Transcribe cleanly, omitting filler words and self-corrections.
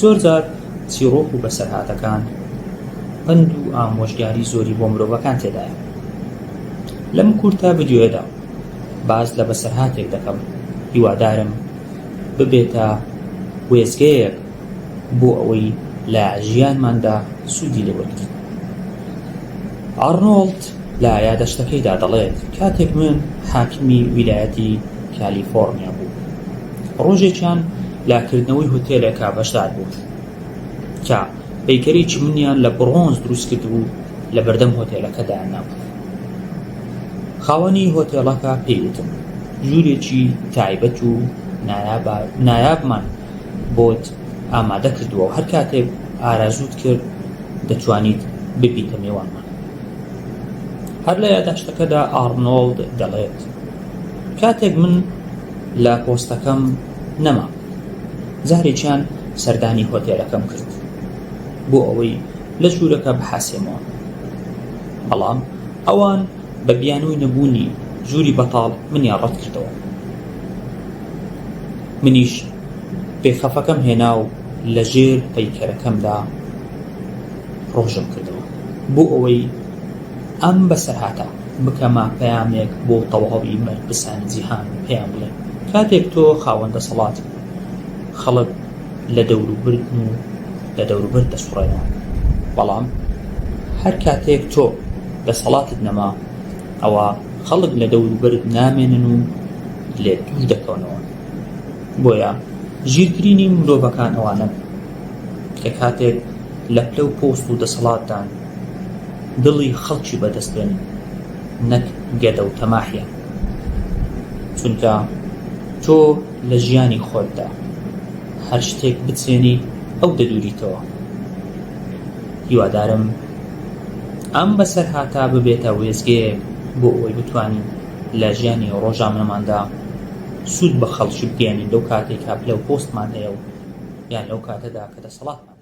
زۆر جار چیرۆک و بەسەرهاتەکان پند و ئامۆژگاری زۆری بۆ مرۆڤەکان تێدایە. لەم کورتە ڤیدیۆیەدا باز لە بەسەرهاتێک دەکەم هیوادارم ببێتە وێزگەیەک بۆ ئەوەی لە ژیانماندا سوودی لێوەرگرین. ئارنۆڵد لە یادەشتەکەیدا دەڵێت کاتێک من حاکمی ویلایەتی کالیفۆرنیا بوو، ڕۆژێکیان لاکردنەوەی هۆتێلێکە بەشدار بوو کە پەیکەرێکی منیان لە بڕۆنز دروست کرد و لە بەردەم هۆتێلەکەدا نابوو. خاوەنی هۆتێلەکە پێیوتم ژوورێکی تایبەت و نایابمان بۆت ئامادە کردووە و هەر کاتێک ئارازووت کرد دەتوانیت ببیتە میوانمان. هەر لە یادداشتەکەدا ئارنۆڵد دەڵێت کاتێک من لە پۆستەکەم نەما جارێکیان سەردانی هۆتێلەکەم کرد بۆ ئەوەی لە ژوورەکە بحاسێمەوە، بەڵام ئەوان بە بیانووی نەبوونی ژووری بەتاڵ منیان ڕەت کردەوە. منیش پێخەفەکەم هێنا و لە ژێر پەیکەرەکەمدا ڕۆژم کردەوە بۆ ئەوەی ئەم بەسەرهاتە بکەمە پەیامێک بۆ تەواوی مەرپرسانی جیهان پێیان بڵێم کاتێک تۆ خاوەندە سەڵات خەڵک لە دەوروبردن و لە دەوروبرد دەسوڕێنەوە، بەڵام هەر کاتێک تۆ دەسەڵاتت نەما ئەوە خەڵک لە دەوروبرد نامێنن و لێ دوور دەکەونەوە. بۆیە ژیرکرینی مرۆڤەکان ئەوانە کە کاتێک لە پلە و پۆست و دەسەڵاتدان دڵی خەڵکی بەدەستێن نەک گەدە و تەماحیە، چونکە تۆ لە ژیانی خۆتدا هەر شتێک بچێنی ئەو دەدوریتەوە. هیوادارم ئەم بەسەرهاتە ببێتە وێزگەیەک بۆ ئەوەی بتوانین لە ژیانی ڕۆژانەماندا سوود بە خەڵکی بگەێنین لەو کاتێک پلە و پۆستمان هەیە و یان لەو کاتەدا کە دەسەڵاتمان